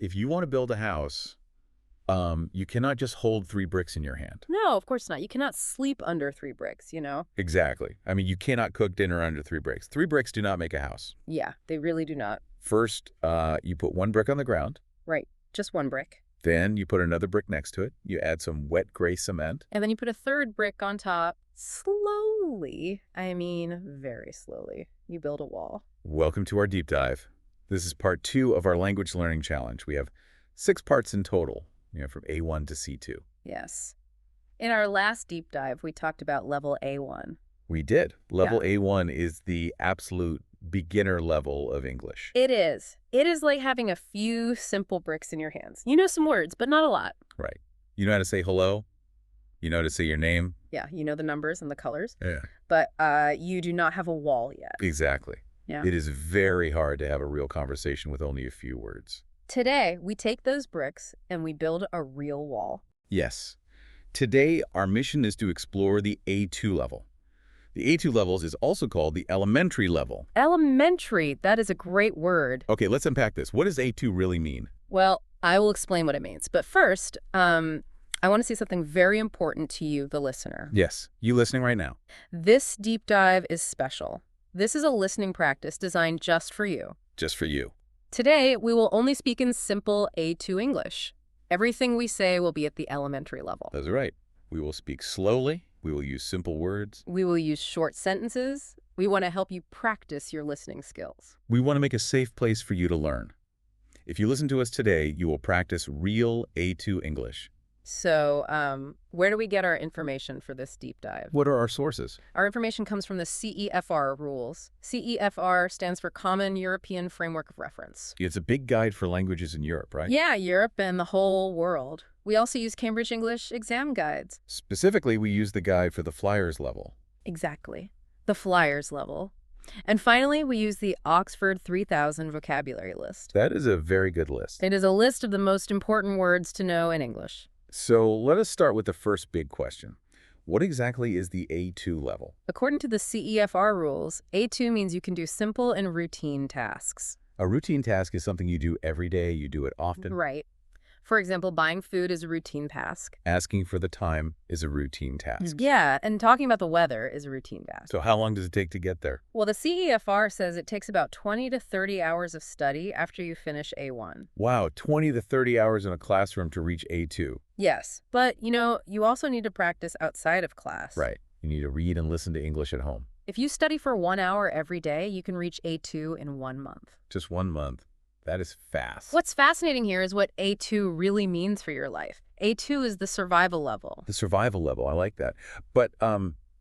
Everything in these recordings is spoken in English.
if you want to build a house, you cannot just hold 3 bricks in your hand. No, of course not. You cannot sleep under 3 bricks, you know? Exactly. I mean, you cannot cook dinner under 3 bricks. 3 bricks do not make a house. Yeah, they really do not. First, you put 1 brick on the ground. Right, just 1 brick. Then you put another brick next to it. You add some wet gray cement. And then you put a 3rd brick on top. Slowly, I mean very slowly, you build a wall. Welcome to our deep dive. This is part 2 of our language learning challenge. We have 6 parts in total, from A1 to C2. Yes. In our last deep dive, we talked about level A1. We did. Level A1 is the absolute beginner level of English. It is. It is like having a few simple bricks in your hands. You know some words, but not a lot. Right. You know how to say hello? You know how to say your name? Yeah, you know the numbers and the colors. Yeah. But you do not have a wall yet. Exactly. Yeah. It is very hard to have a real conversation with only a few words. Today, we take those bricks and we build a real wall. Yes. Today, our mission is to explore the A2 level. The A2 levels is also called the elementary level. Elementary, that is a great word. Okay, let's unpack this. What does A2 really mean? Well, I will explain what it means. But first, I want to say something very important to you, the listener. Yes, you listening right now. This deep dive is special. This is a listening practice designed just for you. Just for you. Today, we will only speak in simple A2 English. Everything we say will be at the elementary level. That's right. We will speak slowly. We will use simple words. We will use short sentences. We want to help you practice your listening skills. We want to make a safe place for you to learn. If you listen to us today, you will practice real A2 English. So, where do we get our information for this deep dive? What are our sources? Our information comes from the CEFR rules. CEFR stands for Common European Framework of Reference. It's a big guide for languages in Europe, right? Yeah, Europe and the whole world. We also use Cambridge English exam guides. Specifically, we use the guide for the flyers level. Exactly. The flyers level. And finally, we use the Oxford 3000 vocabulary list. That is a very good list. It is a list of the most important words to know in English. So let us start with the first big question. What exactly is the A2 level? According to the CEFR rules, A2 means you can do simple and routine tasks. A routine task is something you do every day. You do it often. Right. For example, buying food is a routine task. Asking for the time is a routine task. Yeah, and talking about the weather is a routine task. So how long does it take to get there? Well, the CEFR says it takes about 20 to 30 hours of study after you finish A1. Wow, 20 to 30 hours in a classroom to reach A2. Yes, but, you also need to practice outside of class. Right. You need to read and listen to English at home. If you study for 1 hour every day, you can reach A2 in 1 month. Just 1 month. That is fast. What's fascinating here is what A2 really means for your life. A2 is the survival level. The survival level, I like that. But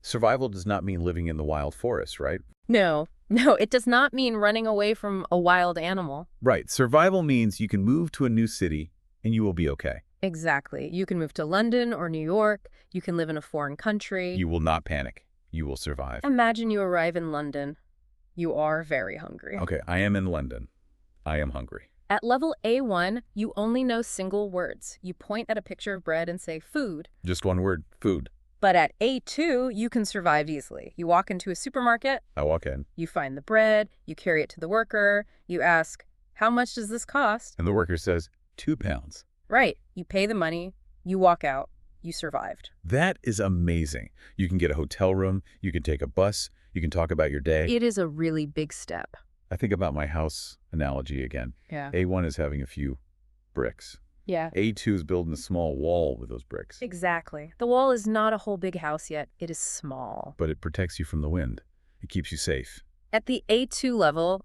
survival does not mean living in the wild forest, right? No, it does not mean running away from a wild animal. Right. Survival means you can move to a new city and you will be okay. Exactly. You can move to London or New York. You can live in a foreign country. You will not panic. You will survive. Imagine you arrive in London. You are very hungry. Okay, I am in London. I am hungry. At level A1, you only know single words. You point at a picture of bread and say food. Just one word, food. But at A2, you can survive easily. You walk into a supermarket. I walk in. You find the bread. You carry it to the worker. You ask, how much does this cost? And the worker says, £2. Right. You pay the money. You walk out. You survived. That is amazing. You can get a hotel room. You can take a bus. You can talk about your day. It is a really big step. I think about my house analogy again. Yeah. A1 is having a few bricks. Yeah. A2 is building a small wall with those bricks. Exactly. The wall is not a whole big house yet. It is small. But it protects you from the wind. It keeps you safe. At the A2 level,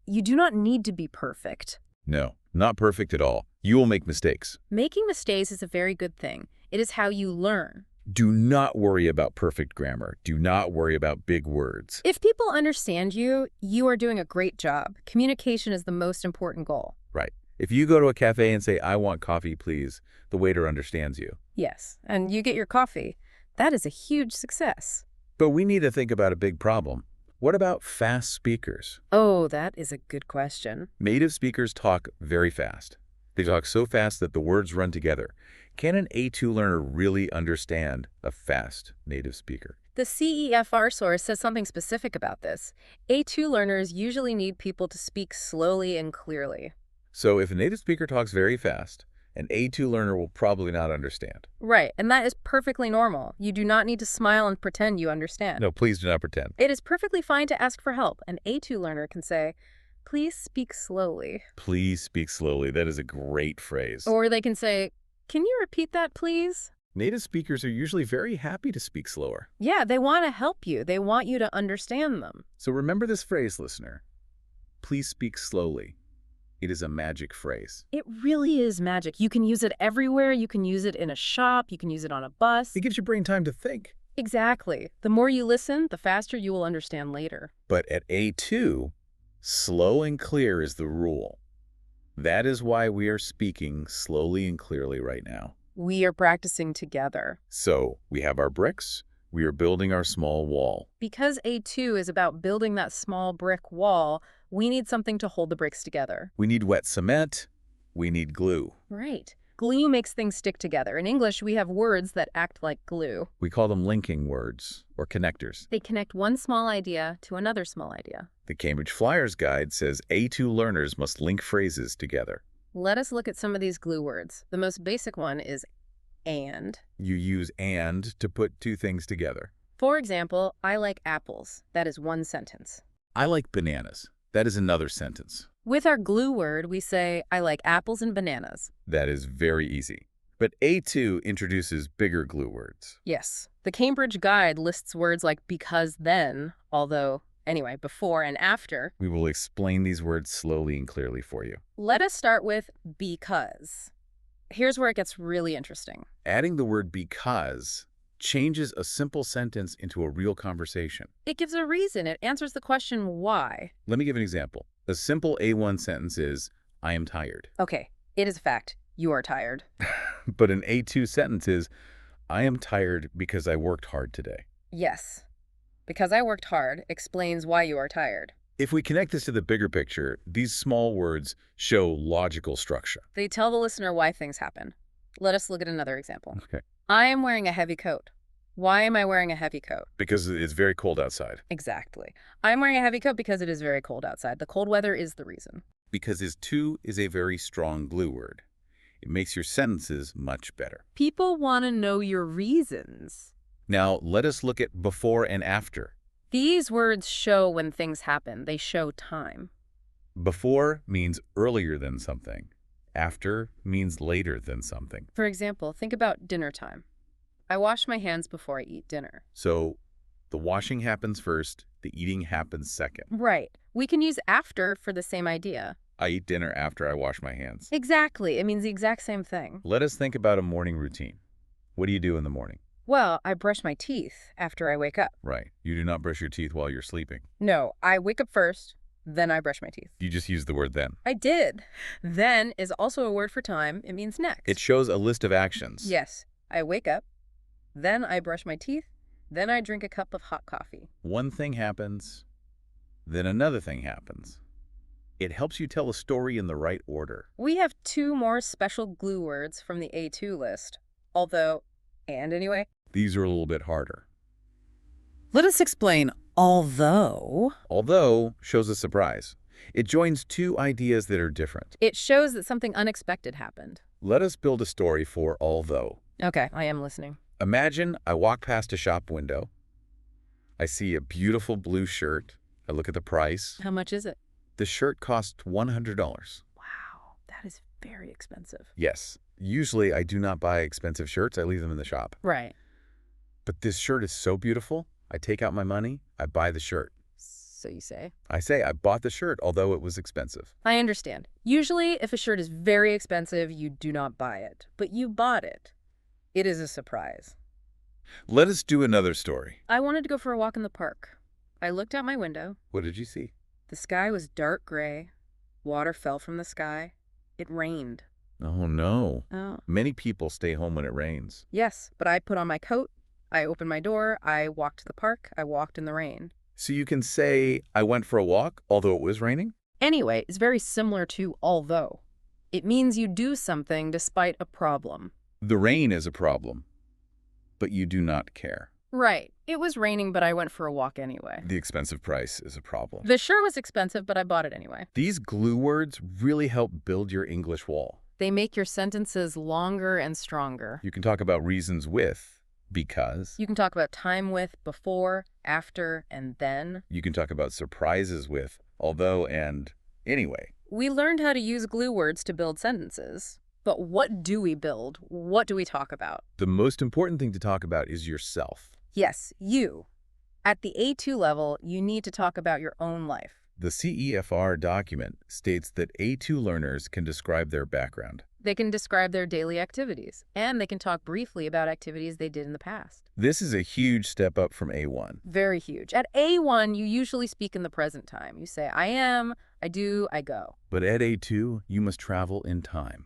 you do not need to be perfect. No, not perfect at all. You will make mistakes. Making mistakes is a very good thing. It is how you learn. Do not worry about perfect grammar. Do not worry about big words. If people understand you, you are doing a great job. Communication is the most important goal. Right. If you go to a cafe and say, I want coffee, please, the waiter understands you. Yes, and you get your coffee. That is a huge success. But we need to think about a big problem. What about fast speakers? Oh, that is a good question. Native speakers talk very fast. They talk so fast that the words run together. Can an A2 learner really understand a fast native speaker? The CEFR source says something specific about this. A2 learners usually need people to speak slowly and clearly. So if a native speaker talks very fast, an A2 learner will probably not understand. Right, and that is perfectly normal. You do not need to smile and pretend you understand. No, please do not pretend. It is perfectly fine to ask for help. An A2 learner can say, "Please speak slowly." Please speak slowly. That is a great phrase. Or they can say, "Can you repeat that, please?" Native speakers are usually very happy to speak slower. Yeah, they want to help you. They want you to understand them. So remember this phrase, listener. Please speak slowly. It is a magic phrase. It really is magic. You can use it everywhere. You can use it in a shop. You can use it on a bus. It gives your brain time to think. Exactly. The more you listen, the faster you will understand later. But at A2, slow and clear is the rule. That is why we are speaking slowly and clearly right now. We are practicing together. So we have our bricks. We are building our small wall. Because A2 is about building that small brick wall, we need something to hold the bricks together. We need wet cement. We need glue. Right. Glue makes things stick together. In English, we have words that act like glue. We call them linking words or connectors. They connect one small idea to another small idea. The Cambridge Flyers Guide says A2 learners must link phrases together. Let us look at some of these glue words. The most basic one is and. You use and to put two things together. For example, I like apples. That is one sentence. I like bananas. That is another sentence. With our glue word, we say, I like apples and bananas. That is very easy. But A2 introduces bigger glue words. Yes. The Cambridge Guide lists words like because then, although, anyway, before and after. We will explain these words slowly and clearly for you. Let us start with because. Here's where it gets really interesting. Adding the word because changes a simple sentence into a real conversation. It gives a reason. It answers the question why. Let me give an example. A simple A1 sentence is, I am tired. Okay, it is a fact. You are tired. But an A2 sentence is, I am tired because I worked hard today. Yes. Because I worked hard explains why you are tired. If we connect this to the bigger picture, these small words show logical structure. They tell the listener why things happen. Let us look at another example. Okay. I am wearing a heavy coat. Why am I wearing a heavy coat? Because it's very cold outside. Exactly. I'm wearing a heavy coat because it is very cold outside. The cold weather is the reason. Because is a very strong glue word. It makes your sentences much better. People want to know your reasons. Now, let us look at before and after. These words show when things happen. They show time. Before means earlier than something. After means later than something. For example, think about dinner time. I wash my hands before I eat dinner. So the washing happens first, the eating happens second. Right. We can use after for the same idea. I eat dinner after I wash my hands. Exactly. It means the exact same thing. Let us think about a morning routine. What do you do in the morning? Well, I brush my teeth after I wake up. Right. You do not brush your teeth while you're sleeping. No, I wake up first, then I brush my teeth. You just use the word then. I did. Then is also a word for time. It means next. It shows a list of actions. Yes. I wake up, then I brush my teeth, then I drink a cup of hot coffee. One thing happens, then another thing happens. It helps you tell a story in the right order. We have two more special glue words from the A2 list. Although, and anyway. These are a little bit harder. Let us explain although. Although shows a surprise. It joins two ideas that are different. It shows that something unexpected happened. Let us build a story for although. Okay, I am listening. Imagine I walk past a shop window. I see a beautiful blue shirt. I look at the price. How much is it? The shirt costs $100. Wow, that is very expensive. Yes. Usually I do not buy expensive shirts. I leave them in the shop. Right. But this shirt is so beautiful. I take out my money. I buy the shirt. So you say? I say I bought the shirt, although it was expensive. I understand. Usually, if a shirt is very expensive, you do not buy it. But you bought it. It is a surprise. Let us do another story. I wanted to go for a walk in the park. I looked out my window. What did you see? The sky was dark gray. Water fell from the sky. It rained. Oh, no. Oh. Many people stay home when it rains. Yes, but I put on my coat. I opened my door. I walked to the park. I walked in the rain. So you can say, I went for a walk, although it was raining? Anyway, it's very similar to although. It means you do something despite a problem. The rain is a problem, but you do not care. Right. It was raining, but I went for a walk anyway. The expensive price is a problem. The shirt was expensive, but I bought it anyway. These glue words really help build your English wall. They make your sentences longer and stronger. You can talk about reasons with, because. You can talk about time with, before, after, and then. You can talk about surprises with, although, and anyway. We learned how to use glue words to build sentences. But what do we build? What do we talk about? The most important thing to talk about is yourself. Yes, you. At the A2 level, you need to talk about your own life. The CEFR document states that A2 learners can describe their background. They can describe their daily activities, and they can talk briefly about activities they did in the past. This is a huge step up from A1. Very huge. At A1, you usually speak in the present time. You say, I am, I do, I go. But at A2, you must travel in time.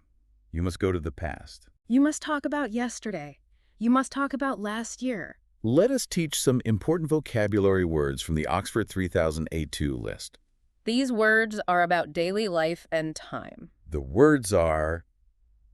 You must go to the past. You must talk about yesterday. You must talk about last year. Let us teach some important vocabulary words from the Oxford 3000 A2 list. These words are about daily life and time. The words are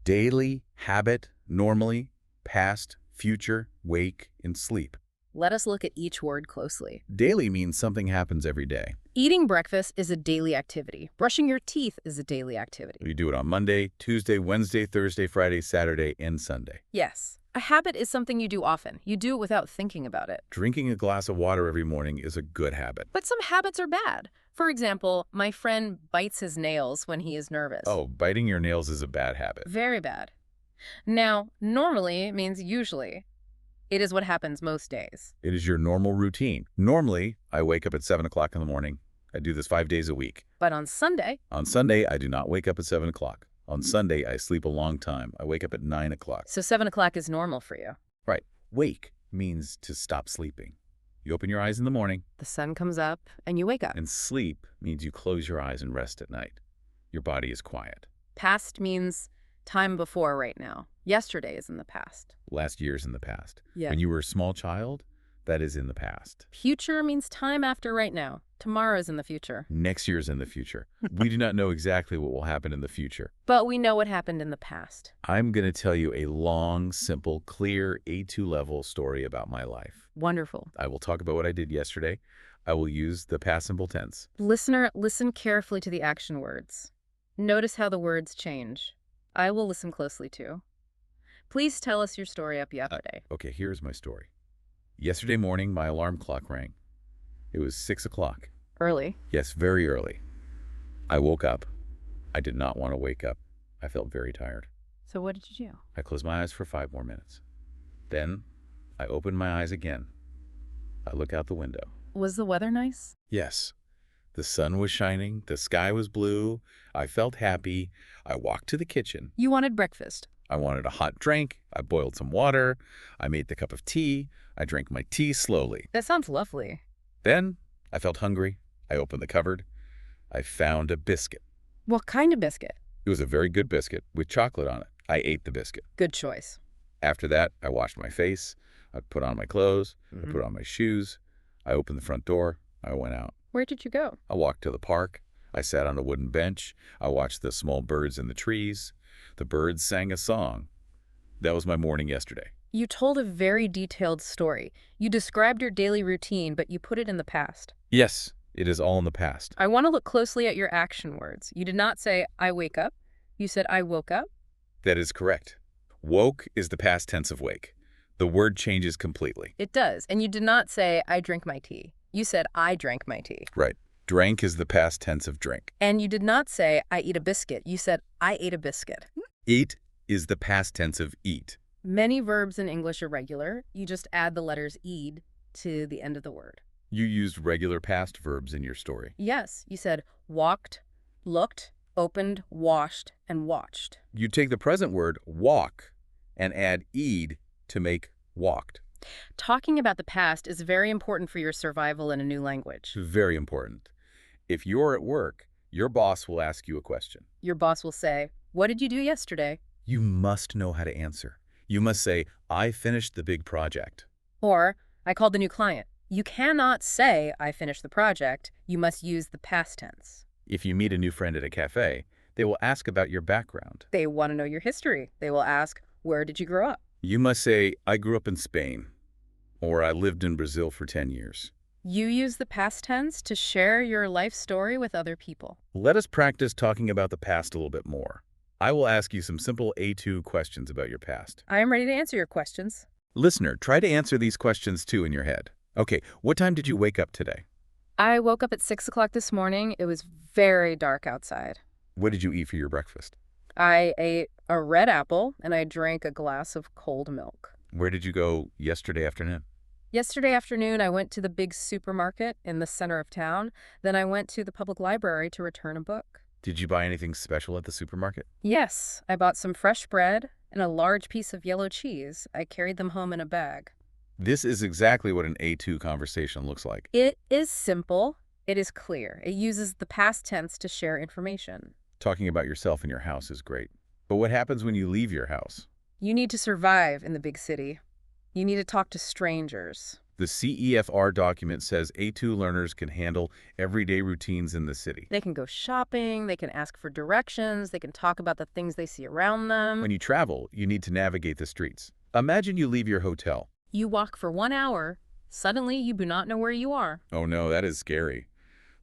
daily, habit, normally, past, future, wake, and sleep. Let us look at each word closely. Daily means something happens every day. Eating breakfast is a daily activity. Brushing your teeth is a daily activity. You do it on Monday, Tuesday, Wednesday, Thursday, Friday, Saturday, and Sunday. Yes. A habit is something you do often. You do it without thinking about it. Drinking a glass of water every morning is a good habit. But some habits are bad. For example, my friend bites his nails when he is nervous. Oh, biting your nails is a bad habit. Very bad. Now, normally means usually. It is what happens most days. It is your normal routine. Normally, I wake up at 7 o'clock in the morning. I do this 5 days a week. But on Sunday... On Sunday, I do not wake up at 7 o'clock. On Sunday, I sleep a long time. I wake up at 9 o'clock. So 7 o'clock is normal for you. Right. Wake means to stop sleeping. You open your eyes in the morning. The sun comes up and you wake up. And sleep means you close your eyes and rest at night. Your body is quiet. Past means time before right now. Yesterday is in the past. Last year's in the past. Yeah. When you were a small child, that is in the past. Future means time after right now. Tomorrow is in the future. Next year's in the future. We do not know exactly what will happen in the future. But we know what happened in the past. I'm going to tell you a long, simple, clear A2 level story about my life. Wonderful. I will talk about what I did yesterday. I will use the past simple tense. Listener, listen carefully to the action words. Notice how the words change. I will listen closely too. Please tell us your story up yesterday. Okay, here's my story. Yesterday morning, my alarm clock rang. It was 6 o'clock. Early. Yes, very early. I woke up. I did not want to wake up. I felt very tired. So what did you do? I closed my eyes for 5 more minutes. Then, I opened my eyes again. I look out the window. Was the weather nice? Yes. The sun was shining. The sky was blue. I felt happy. I walked to the kitchen. You wanted breakfast. I wanted a hot drink. I boiled some water. I made the cup of tea. I drank my tea slowly. That sounds lovely. Then, I felt hungry. I opened the cupboard. I found a biscuit. What kind of biscuit? It was a very good biscuit with chocolate on it. I ate the biscuit. Good choice. After that, I washed my face. I put on my clothes. I put on my shoes. I opened the front door. I went out. Where did you go? I walked to the park. I sat on a wooden bench. I watched the small birds in the trees. The birds sang a song. That was my morning yesterday. You told a very detailed story. You described your daily routine, but you put it in the past. Yes, it is all in the past. I want to look closely at your action words. You did not say, I wake up. You said, I woke up. That is correct. Woke is the past tense of wake. The word changes completely. It does. And you did not say, I drink my tea. You said, I drank my tea. Right. Drank is the past tense of drink. And you did not say, I eat a biscuit. You said, I ate a biscuit. Eat is the past tense of eat. Many verbs in English are regular. You just add the letters "ed" to the end of the word. You used regular past verbs in your story. Yes, you said walked, looked, opened, washed, and watched. You take the present word walk and add "ed" to make walked. Talking about the past is very important for your survival in a new language. Very important. If you're at work, your boss will ask you a question. Your boss will say, what did you do yesterday? You must know how to answer. You must say, I finished the big project. Or, I called the new client. You cannot say, I finished the project. You must use the past tense. If you meet a new friend at a cafe, they will ask about your background. They want to know your history. They will ask, where did you grow up? You must say, I grew up in Spain. Or I lived in Brazil for 10 years. You use the past tense to share your life story with other people. Let us practice talking about the past a little bit more. I will ask you some simple A2 questions about your past. I am ready to answer your questions. Listener, try to answer these questions too in your head. Okay, what time did you wake up today? I woke up at 6 o'clock this morning. It was very dark outside. What did you eat for your breakfast? I ate a red apple and I drank a glass of cold milk. Where did you go yesterday afternoon? Yesterday afternoon, I went to the big supermarket in the center of town. Then I went to the public library to return a book. Did you buy anything special at the supermarket? Yes, I bought some fresh bread and a large piece of yellow cheese. I carried them home in a bag. This is exactly what an A2 conversation looks like. It is simple. It is clear. It uses the past tense to share information. Talking about yourself in your house is great. But what happens when you leave your house? You need to survive in the big city. You need to talk to strangers. The CEFR document says A2 learners can handle everyday routines in the city. They can go shopping, they can ask for directions, they can talk about the things they see around them. When you travel, you need to navigate the streets. Imagine you leave your hotel. You walk for 1 hour. Suddenly, you do not know where you are. Oh no, that is scary.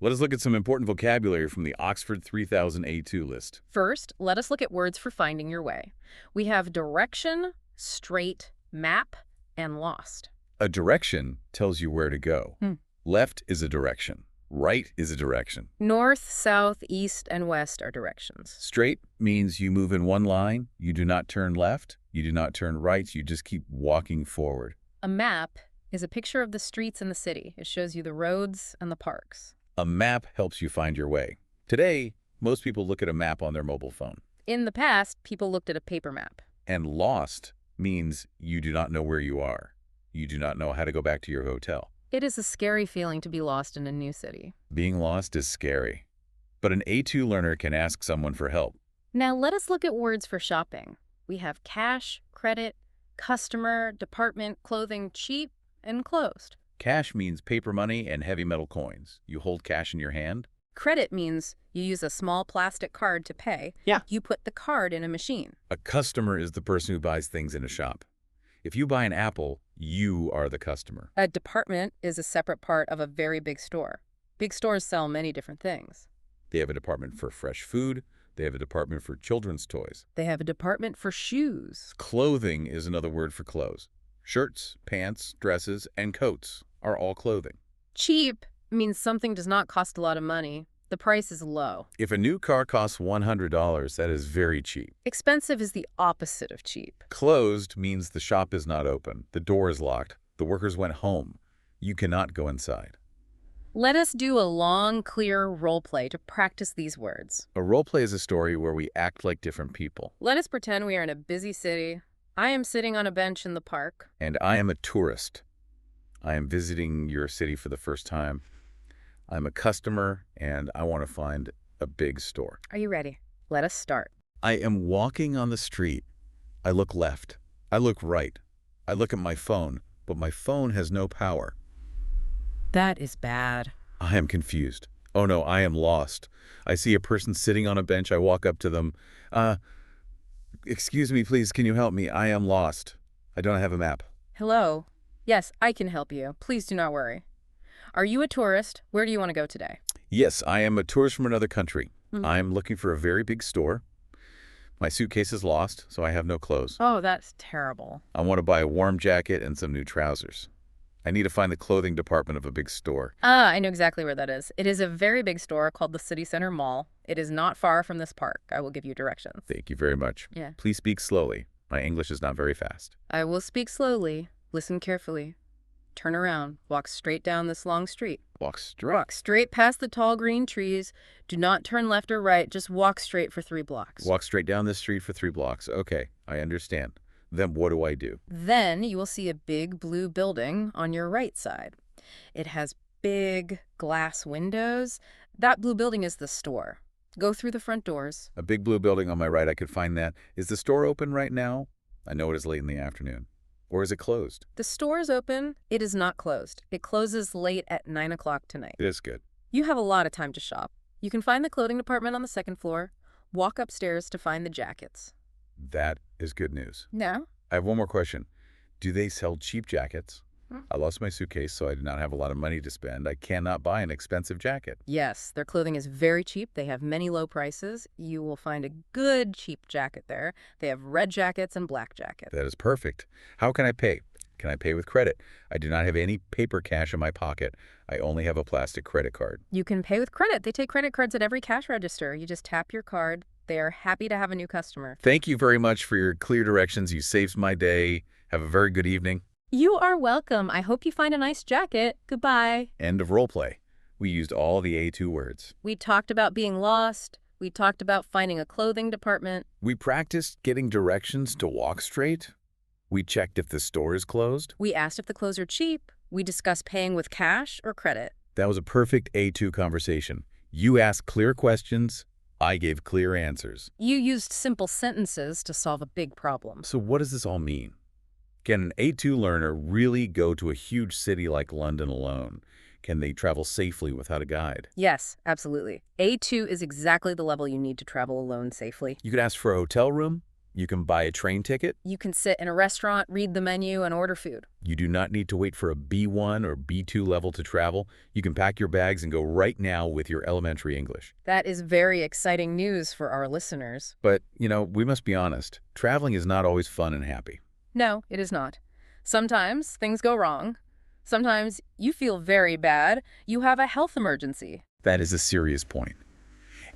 Let us look at some important vocabulary from the Oxford 3000 A2 list. First, let us look at words for finding your way. We have direction, straight, map, and lost. A direction tells you where to go. Left is a direction. Right is a direction. North, south, east, and west are directions. Straight means you move in one line. You do not turn left. You do not turn right. You just keep walking forward. A map is a picture of the streets in the city. It shows you the roads and the parks. A map helps you find your way. Today, most people look at a map on their mobile phone. In the past, people looked at a paper map. And lost means you do not know where you are. You do not know how to go back to your hotel. It is a scary feeling to be lost in a new city. Being lost is scary. But an A2 learner can ask someone for help. Now let us look at words for shopping. We have cash, credit, customer, department, clothing, cheap, and closed. Cash means paper money and heavy metal coins. You hold cash in your hand. Credit means you use a small plastic card to pay. Yeah. You put the card in a machine. A customer is the person who buys things in a shop. If you buy an apple, you are the customer. A department is a separate part of a very big store. Big stores sell many different things. They have a department for fresh food. They have a department for children's toys. They have a department for shoes. Clothing is another word for clothes. Shirts, pants, dresses, and coats are all clothing. Cheap means something does not cost a lot of money. The price is low. If a new car costs $100, that is very cheap. Expensive is the opposite of cheap. Closed means the shop is not open. The door is locked. The workers went home. You cannot go inside. Let us do a long, clear role play to practice these words. A role play is a story where we act like different people. Let us pretend we are in a busy city. I am sitting on a bench in the park. And I am a tourist. I am visiting your city for the first time. I'm a customer, and I want to find a big store. Are you ready? Let us start. I am walking on the street. I look left. I look right. I look at my phone, but my phone has no power. That is bad. I am confused. Oh no, I am lost. I see a person sitting on a bench. I walk up to them. Excuse me, please, can you help me? I am lost. I don't have a map. Hello. Yes, I can help you. Please do not worry. Are you a tourist? Where do you want to go today? Yes, I am a tourist from another country. I'm looking for a very big store. My suitcase is lost, so I have no clothes. Oh, that's terrible. I want to buy a warm jacket and some new trousers. I need to find the clothing department of a big store. I know exactly where that is. It is a very big store called the City Center Mall. It is not far from this park. I will give you directions. Thank you very much. Yeah. Please speak slowly. My English is not very fast. I will speak slowly. Listen carefully. Turn around. Walk straight down this long street. Walk straight. Walk straight past the tall green trees. Do not turn left or right. Just walk straight for 3 blocks. Walk straight down this street for 3 blocks. Okay, I understand. Then what do I do? Then you will see a big blue building on your right side. It has big glass windows. That blue building is the store. Go through the front doors. A big blue building on my right, I could find that. Is the store open right now? I know it is late in the afternoon. Or is it closed? The store is open. It is not closed. It closes late at 9 o'clock tonight. It is good. You have a lot of time to shop. You can find the clothing department on the 2nd floor. Walk upstairs to find the jackets. That is good news. Now? I have one more question. Do they sell cheap jackets? I lost my suitcase, so I did not have a lot of money to spend. I cannot buy an expensive jacket. Yes, their clothing is very cheap. They have many low prices. You will find a good cheap jacket there. They have red jackets and black jackets. That is perfect. How can I pay? Can I pay with credit? I do not have any paper cash in my pocket. I only have a plastic credit card. You can pay with credit. They take credit cards at every cash register. You just tap your card. They are happy to have a new customer. Thank you very much for your clear directions. You saved my day. Have a very good evening. You are welcome. I hope you find a nice jacket. Goodbye. End of role play. We used all the A2 words. We talked about being lost. We talked about finding a clothing department. We practiced getting directions to walk straight. We checked if the store is closed. We asked if the clothes are cheap. We discussed paying with cash or credit. That was a perfect A2 conversation. You asked clear questions. I gave clear answers. You used simple sentences to solve a big problem. So what does this all mean? Can an A2 learner really go to a huge city like London alone? Can they travel safely without a guide? Yes, absolutely. A2 is exactly the level you need to travel alone safely. You can ask for a hotel room. You can buy a train ticket. You can sit in a restaurant, read the menu, and order food. You do not need to wait for a B1 or B2 level to travel. You can pack your bags and go right now with your elementary English. That is very exciting news for our listeners. But, we must be honest. Traveling is not always fun and happy. No, it is not. Sometimes things go wrong. Sometimes you feel very bad. You have a health emergency. That is a serious point.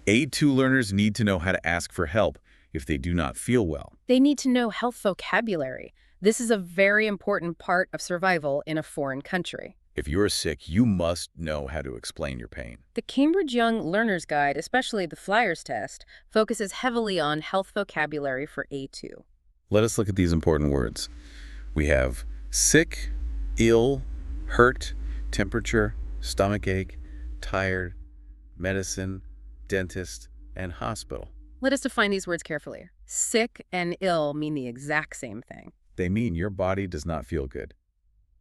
A2 learners need to know how to ask for help if they do not feel well. They need to know health vocabulary. This is a very important part of survival in a foreign country. If you are sick, you must know how to explain your pain. The Cambridge Young Learner's Guide, especially the Flyers test, focuses heavily on health vocabulary for A2. Let us look at these important words. We have sick, ill, hurt, temperature, stomachache, tired, medicine, dentist, and hospital. Let us define these words carefully. Sick and ill mean the exact same thing. They mean your body does not feel good.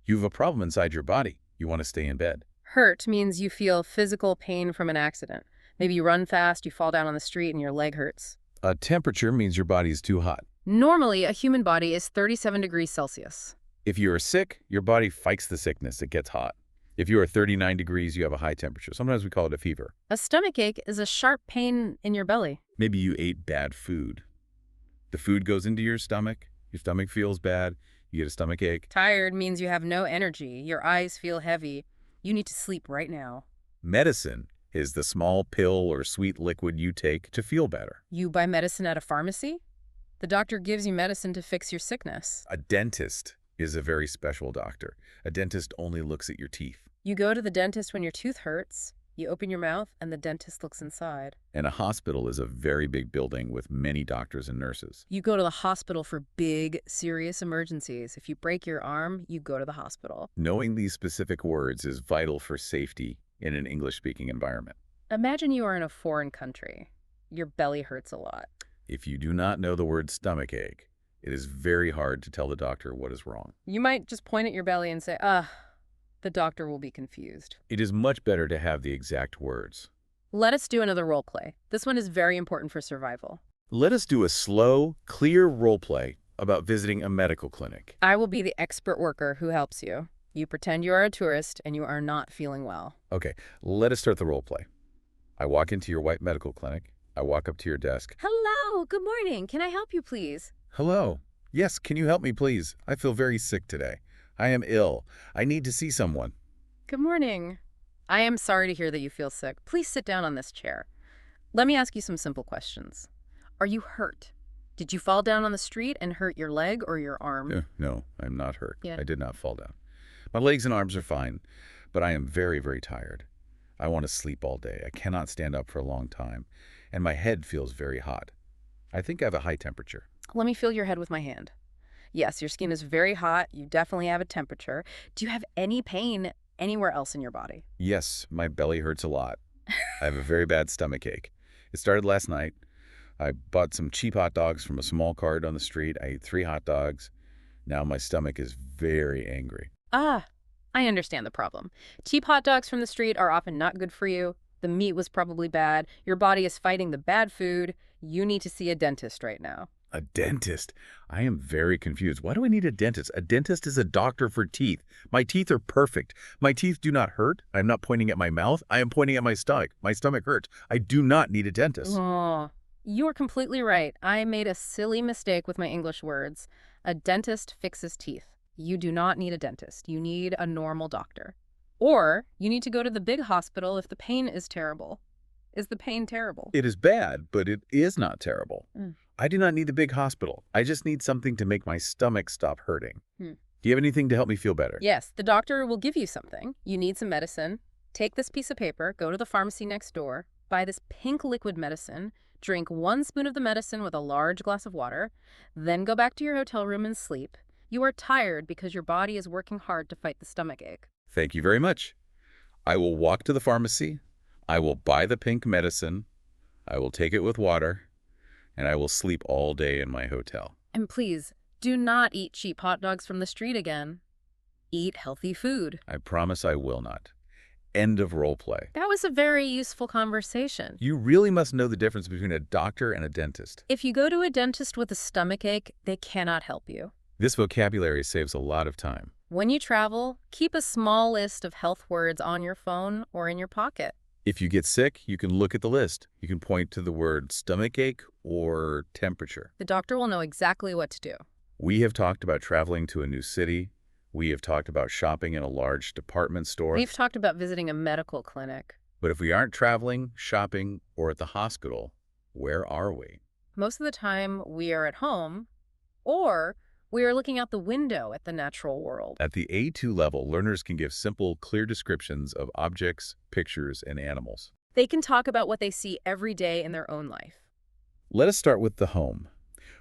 You have a problem inside your body. You want to stay in bed. Hurt means you feel physical pain from an accident. Maybe you run fast, you fall down on the street, and your leg hurts. A temperature means your body is too hot. Normally, a human body is 37 degrees Celsius. If you are sick, your body fights the sickness. It gets hot. If you are 39 degrees, you have a high temperature. Sometimes we call it a fever. A stomachache is a sharp pain in your belly. Maybe you ate bad food. The food goes into your stomach feels bad, you get a stomach ache. Tired means you have no energy. Your eyes feel heavy. You need to sleep right now. Medicine is the small pill or sweet liquid you take to feel better. You buy medicine at a pharmacy? The doctor gives you medicine to fix your sickness. A dentist is a very special doctor. A dentist only looks at your teeth. You go to the dentist when your tooth hurts. You open your mouth and the dentist looks inside. And a hospital is a very big building with many doctors and nurses. You go to the hospital for big, serious emergencies. If you break your arm, you go to the hospital. Knowing these specific words is vital for safety in an English-speaking environment. Imagine you are in a foreign country. Your belly hurts a lot. If you do not know the word stomachache, it is very hard to tell the doctor what is wrong. You might just point at your belly and say, the doctor will be confused. It is much better to have the exact words. Let us do another role play. This one is very important for survival. Let us do a slow, clear role play about visiting a medical clinic. I will be the expert worker who helps you. You pretend you are a tourist and you are not feeling well. Okay, let us start the role play. I walk into your white medical clinic. I walk up to your desk. Hello, good morning. Can I help you, please? Hello. Yes, can you help me, please? I feel very sick today. I am ill. I need to see someone. Good morning. I am sorry to hear that you feel sick. Please sit down on this chair. Let me ask you some simple questions. Are you hurt? Did you fall down on the street and hurt your leg or your arm? No, I'm not hurt. Yeah. I did not fall down. My legs and arms are fine, but I am very, very tired. I want to sleep all day. I cannot stand up for a long time, and my head feels very hot. I think I have a high temperature. Let me feel your head with my hand. Yes, your skin is very hot. You definitely have a temperature. Do you have any pain anywhere else in your body? Yes, my belly hurts a lot. I have a very bad stomachache. It started last night. I bought some cheap hot dogs from a small cart on the street. I ate 3 hot dogs. Now my stomach is very angry. I understand the problem. Cheap hot dogs from the street are often not good for you. The meat was probably bad. Your body is fighting the bad food. You need to see a dentist right now. A dentist. I am very confused. Why do I need a dentist? A dentist is a doctor for teeth. My teeth are perfect. My teeth do not hurt. I'm not pointing at my mouth. I am pointing at my stomach. My stomach hurts. I do not need a dentist. Oh, you're completely right. I made a silly mistake with my English words. A dentist fixes teeth. You do not need a dentist. You need a normal doctor. Or you need to go to the big hospital if the pain is terrible. Is the pain terrible? It is bad, but it is not terrible. Mm. I do not need the big hospital. I just need something to make my stomach stop hurting. Hmm. Do you have anything to help me feel better? Yes, the doctor will give you something. You need some medicine. Take this piece of paper, go to the pharmacy next door, buy this pink liquid medicine, drink 1 spoon of the medicine with a large glass of water, then go back to your hotel room and sleep. You are tired because your body is working hard to fight the stomach ache. Thank you very much. I will walk to the pharmacy. I will buy the pink medicine. I will take it with water. And I will sleep all day in my hotel. And please, do not eat cheap hot dogs from the street again. Eat healthy food. I promise I will not. End of role play. That was a very useful conversation. You really must know the difference between a doctor and a dentist. If you go to a dentist with a stomach ache, they cannot help you. This vocabulary saves a lot of time. When you travel, keep a small list of health words on your phone or in your pocket. If you get sick, you can look at the list. You can point to the word stomachache or temperature. The doctor will know exactly what to do. We have talked about traveling to a new city. We have talked about shopping in a large department store. We've talked about visiting a medical clinic. But if we aren't traveling, shopping, or at the hospital, where are we? Most of the time, we are at home, or we are looking out the window at the natural world. At the A2 level, learners can give simple, clear descriptions of objects, pictures, and animals. They can talk about what they see every day in their own life. Let us start with the home.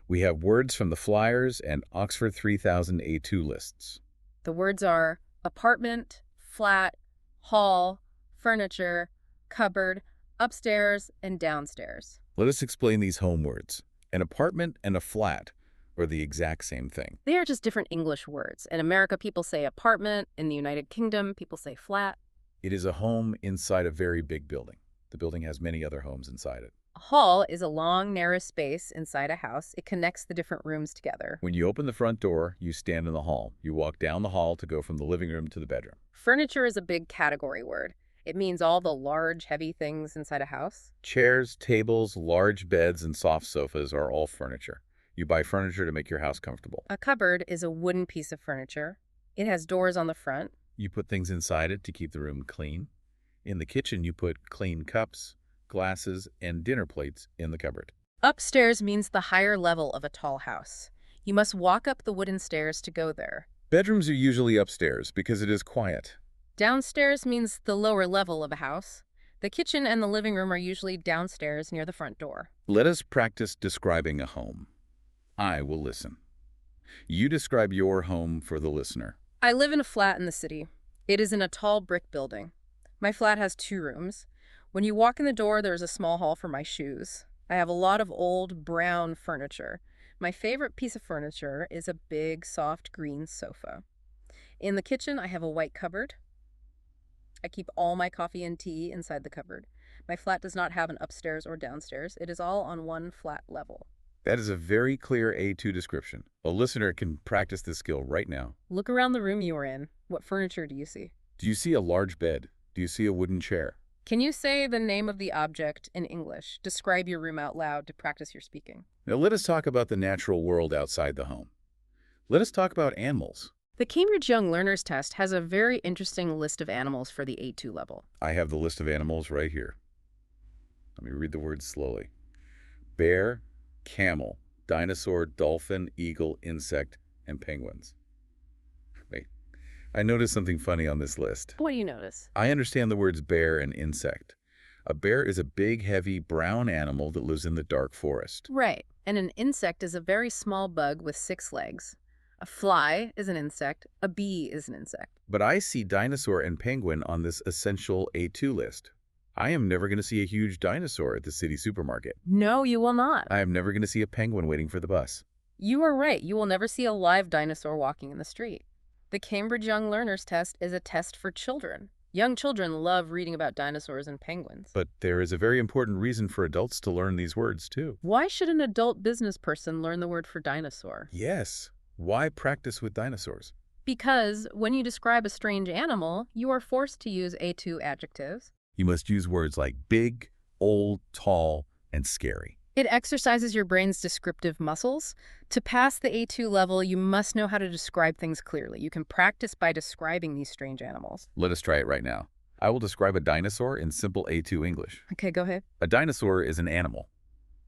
We have words from the Flyers and Oxford 3000 A2 lists. The words are apartment, flat, hall, furniture, cupboard, upstairs, and downstairs. Let us explain these home words. An apartment and a flat are the exact same thing. They are just different English words. In America, people say apartment. In the United Kingdom, people say flat. It is a home inside a very big building. The building has many other homes inside it. A hall is a long, narrow space inside a house. It connects the different rooms together. When you open the front door, you stand in the hall. You walk down the hall to go from the living room to the bedroom. Furniture is a big category word. It means all the large, heavy things inside a house. Chairs, tables, large beds, and soft sofas are all furniture. You buy furniture to make your house comfortable. A cupboard is a wooden piece of furniture. It has doors on the front. You put things inside it to keep the room clean. In the kitchen, you put clean cups, glasses, and dinner plates in the cupboard. Upstairs means the higher level of a tall house. You must walk up the wooden stairs to go there. Bedrooms are usually upstairs because it is quiet. Downstairs means the lower level of a house. The kitchen and the living room are usually downstairs near the front door. Let us practice describing a home. I will listen. You describe your home for the listener. I live in a flat in the city. It is in a tall brick building. My flat has 2 rooms. When you walk in the door, there's a small hall for my shoes. I have a lot of old brown furniture. My favorite piece of furniture is a big, soft green sofa. In the kitchen, I have a white cupboard. I keep all my coffee and tea inside the cupboard. My flat does not have an upstairs or downstairs. It is all on one flat level. That is a very clear A2 description. A listener can practice this skill right now. Look around the room you are in. What furniture do you see? Do you see a large bed? Do you see a wooden chair? Can you say the name of the object in English? Describe your room out loud to practice your speaking. Now let us talk about the natural world outside the home. Let us talk about animals. The Cambridge Young Learners Test has a very interesting list of animals for the A2 level. I have the list of animals right here. Let me read the words slowly. Bear, camel, dinosaur, dolphin, eagle, insect, and penguins. Wait, I noticed something funny on this list. What do you notice? I understand the words bear and insect. A bear is a big, heavy, brown animal that lives in the dark forest. Right, and an insect is a very small bug with 6 legs. A fly is an insect. A bee is an insect. But I see dinosaur and penguin on this essential A2 list. I am never going to see a huge dinosaur at the city supermarket. No, you will not. I am never going to see a penguin waiting for the bus. You are right. You will never see a live dinosaur walking in the street. The Cambridge Young Learners Test is a test for children. Young children love reading about dinosaurs and penguins. But there is a very important reason for adults to learn these words, too. Why should an adult business person learn the word for dinosaur? Yes. Why practice with dinosaurs? Because when you describe a strange animal, you are forced to use A2 adjectives. You must use words like big, old, tall, and scary. It exercises your brain's descriptive muscles. To pass the A2 level, you must know how to describe things clearly. You can practice by describing these strange animals. Let us try it right now. I will describe a dinosaur in simple A2 English. Okay, go ahead. A dinosaur is an animal.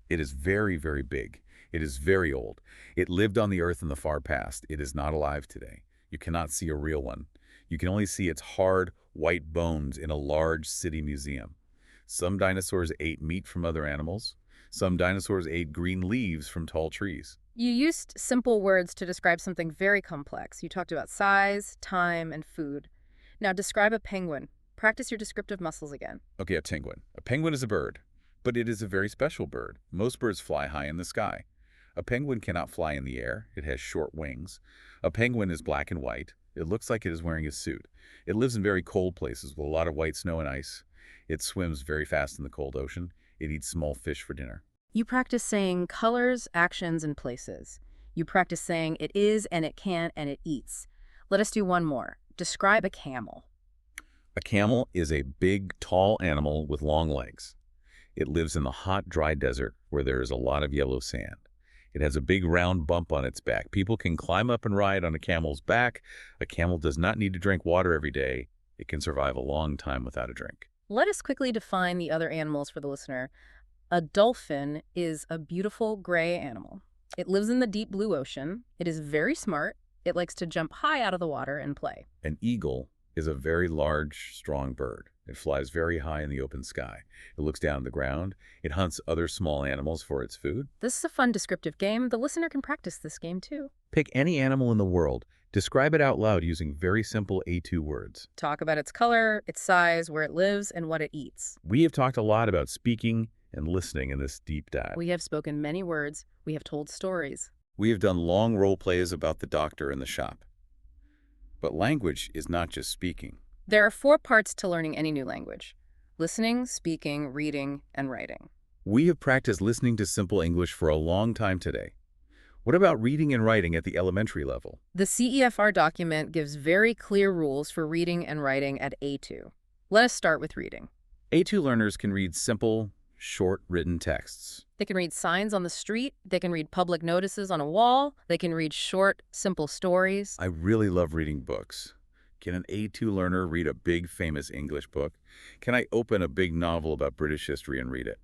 It is very, very big. It is very old. It lived on the earth in the far past. It is not alive today. You cannot see a real one. You can only see its hard, white bones in a large city museum. Some dinosaurs ate meat from other animals. Some dinosaurs ate green leaves from tall trees. You used simple words to describe something very complex. You talked about size, time, and food. Now describe a penguin. Practice your descriptive muscles again. Okay, a penguin. A penguin is a bird, but it is a very special bird. Most birds fly high in the sky. A penguin cannot fly in the air. It has short wings. A penguin is black and white. It looks like it is wearing a suit. It lives in very cold places with a lot of white snow and ice. It swims very fast in the cold ocean. It eats small fish for dinner. You practice saying colors, actions, and places. You practice saying it is and it can and it eats. Let us do one more. Describe a camel. A camel is a big, tall animal with long legs. It lives in the hot, dry desert where there is a lot of yellow sand. It has a big round bump on its back. People can climb up and ride on a camel's back. A camel does not need to drink water every day. It can survive a long time without a drink. Let us quickly define the other animals for the listener. A dolphin is a beautiful gray animal. It lives in the deep blue ocean. It is very smart. It likes to jump high out of the water and play. An eagle is a very large, strong bird. It flies very high in the open sky. It looks down at the ground. It hunts other small animals for its food. This is a fun descriptive game. The listener can practice this game too. Pick any animal in the world. Describe it out loud using very simple A2 words. Talk about its color, its size, where it lives, and what it eats. We have talked a lot about speaking and listening in this deep dive. We have spoken many words. We have told stories. We have done long role plays about the doctor in the shop. But language is not just speaking. There are 4 parts to learning any new language: listening, speaking, reading, and writing. We have practiced listening to simple English for a long time today. What about reading and writing at the elementary level? The CEFR document gives very clear rules for reading and writing at A2. Let us start with reading. A2 learners can read simple, short written texts. They can read signs on the street. They can read public notices on a wall. They can read short, simple stories. I really love reading books. Can an A2 learner read a big, famous English book? Can I open a big novel about British history and read it?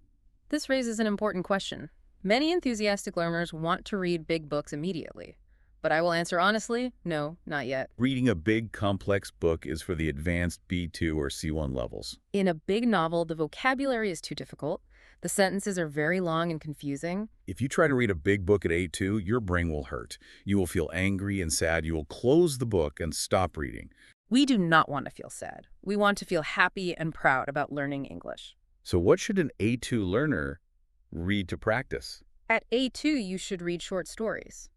This raises an important question. Many enthusiastic learners want to read big books immediately. But I will answer honestly, no, not yet. Reading a big, complex book is for the advanced B2 or C1 levels. In a big novel, the vocabulary is too difficult. The sentences are very long and confusing. If you try to read a big book at A2, your brain will hurt. You will feel angry and sad. You will close the book and stop reading. We do not want to feel sad. We want to feel happy and proud about learning English. So what should an A2 learner read to practice? At A2, you should read short stories.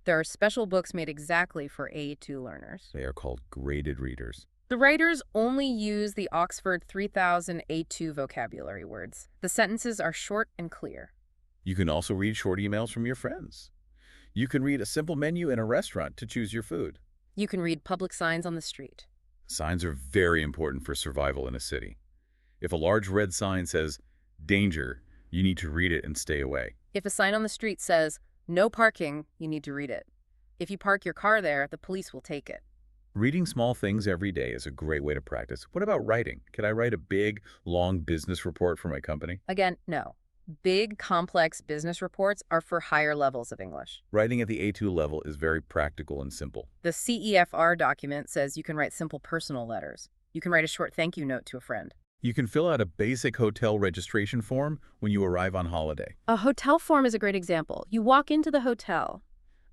There are special books made exactly for A2 learners. They are called graded readers. The writers only use the Oxford 3000 A2 vocabulary words. The sentences are short and clear. You can also read short emails from your friends. You can read a simple menu in a restaurant to choose your food. You can read public signs on the street. Signs are very important for survival in a city. If a large red sign says, "Danger," you need to read it and stay away. If a sign on the street says, "No parking," you need to read it. If you park your car there, the police will take it. Reading small things every day is a great way to practice. What about writing? Can I write a big, long business report for my company? Again, no. Big, complex business reports are for higher levels of English. Writing at the A2 level is very practical and simple. The CEFR document says you can write simple personal letters. You can write a short thank you note to a friend. You can fill out a basic hotel registration form when you arrive on holiday. A hotel form is a great example. You walk into the hotel.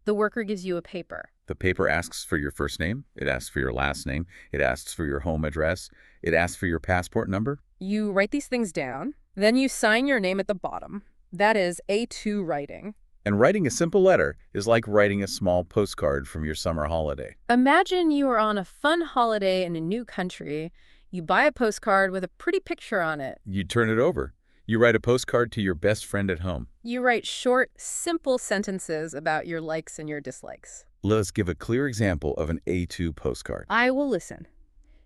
The worker gives you a paper. The paper asks for your first name. It asks for your last name. It asks for your home address. It asks for your passport number. You write these things down. Then you sign your name at the bottom. That is A2 writing. And writing a simple letter is like writing a small postcard from your summer holiday. Imagine you are on a fun holiday in a new country. You buy a postcard with a pretty picture on it. You turn it over. You write a postcard to your best friend at home. You write short, simple sentences about your likes and your dislikes. Let us give a clear example of an A2 postcard. I will listen.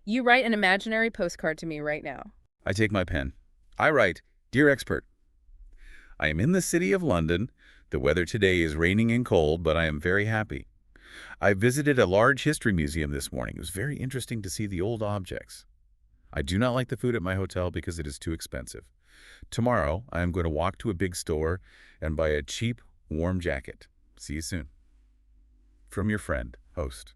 You write an imaginary postcard to me right now. I take my pen. I write, "Dear expert, I am in the city of London. The weather today is raining and cold, but I am very happy. I visited a large history museum this morning. It was very interesting to see the old objects. I do not like the food at my hotel because it is too expensive. Tomorrow, I am going to walk to a big store and buy a cheap, warm jacket. See you soon." From your friend, host.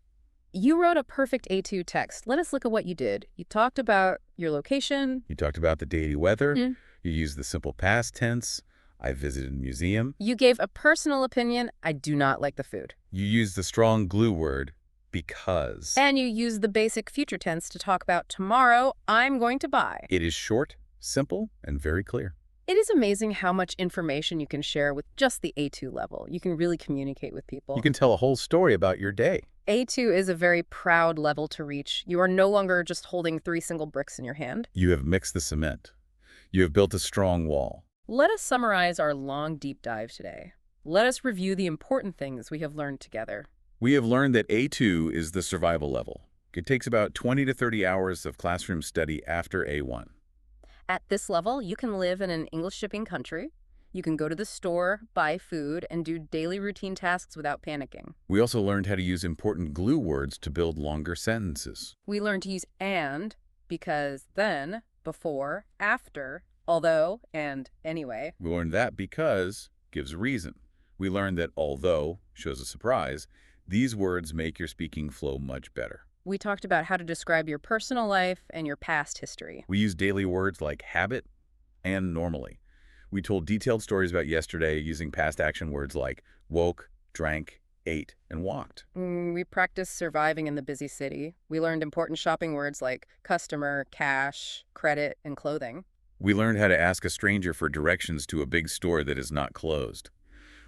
You wrote a perfect A2 text. Let us look at what you did. You talked about your location. You talked about the daily weather. You used the simple past tense. I visited a museum. You gave a personal opinion. I do not like the food. You used the strong glue word, because. And you used the basic future tense to talk about tomorrow I'm going to buy. It is short, simple, and very clear. It is amazing how much information you can share with just the A2 level. You can really communicate with people. You can tell a whole story about your day. A2 is a very proud level to reach. You are no longer just holding 3 single bricks in your hand. You have mixed the cement. You have built a strong wall. Let us summarize our long deep dive today. Let us review the important things we have learned together. We have learned that A2 is the survival level. It takes about 20 to 30 hours of classroom study after A1. At this level, you can live in an English-speaking country. You can go to the store, buy food, and do daily routine tasks without panicking. We also learned how to use important glue words to build longer sentences. We learned to use and, because, then, before, after, although, and anyway. We learned that because gives reason. We learned that although shows a surprise. These words make your speaking flow much better. We talked about how to describe your personal life and your past history. We used daily words like habit and normally. We told detailed stories about yesterday using past action words like woke, drank, ate, and walked. We practiced surviving in the busy city. We learned important shopping words like customer, cash, credit, and clothing. We learned how to ask a stranger for directions to a big store that is not closed.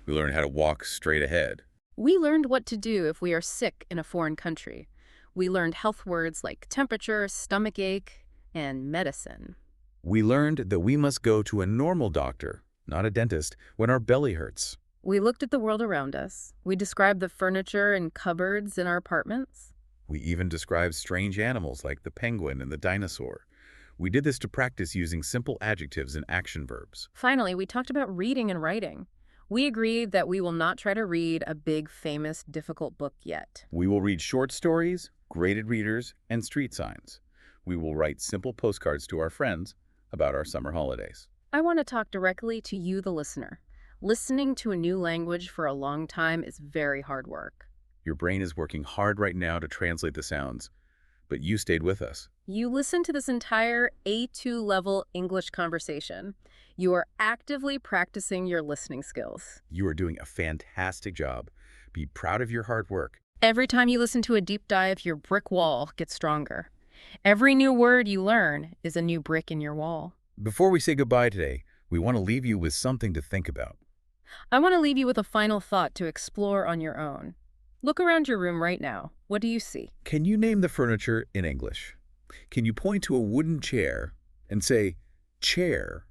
We learned how to walk straight ahead. We learned what to do if we are sick in a foreign country. We learned health words like temperature, stomachache, and medicine. We learned that we must go to a normal doctor, not a dentist, when our belly hurts. We looked at the world around us. We described the furniture and cupboards in our apartments. We even described strange animals like the penguin and the dinosaur. We did this to practice using simple adjectives and action verbs. Finally, we talked about reading and writing. We agreed that we will not try to read a big, famous, difficult book yet. We will read short stories, graded readers, and street signs. We will write simple postcards to our friends about our summer holidays. I want to talk directly to you, the listener. Listening to a new language for a long time is very hard work. Your brain is working hard right now to translate the sounds, but you stayed with us. You listened to this entire A2 level English conversation. You are actively practicing your listening skills. You are doing a fantastic job. Be proud of your hard work. Every time you listen to a deep dive, your brick wall gets stronger. Every new word you learn is a new brick in your wall. Before we say goodbye today, we want to leave you with something to think about. I want to leave you with a final thought to explore on your own. Look around your room right now. What do you see? Can you name the furniture in English? Can you point to a wooden chair and say, chair?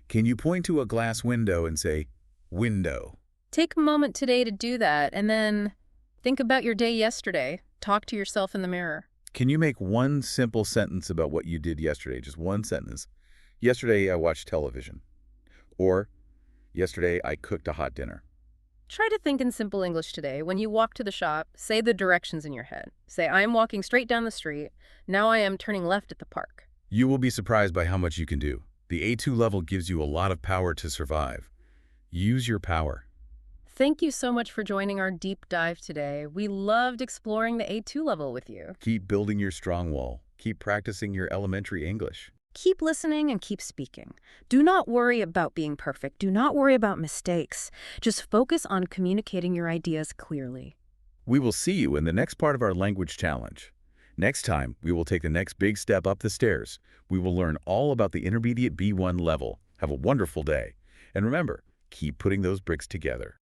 Can you point to a glass window and say, window? Take a moment today to do that, and then think about your day yesterday. Talk to yourself in the mirror. Can you make one simple sentence about what you did yesterday? Just one sentence. Yesterday, I watched television. Or, yesterday, I cooked a hot dinner. Try to think in simple English today. When you walk to the shop, say the directions in your head. Say, I am walking straight down the street. Now I am turning left at the park. You will be surprised by how much you can do. The A2 level gives you a lot of power to survive. Use your power. Thank you so much for joining our deep dive today. We loved exploring the A2 level with you. Keep building your strong wall. Keep practicing your elementary English. Keep listening and keep speaking. Do not worry about being perfect. Do not worry about mistakes. Just focus on communicating your ideas clearly. We will see you in the next part of our language challenge. Next time, we will take the next big step up the stairs. We will learn all about the intermediate B1 level. Have a wonderful day. And remember, keep putting those bricks together.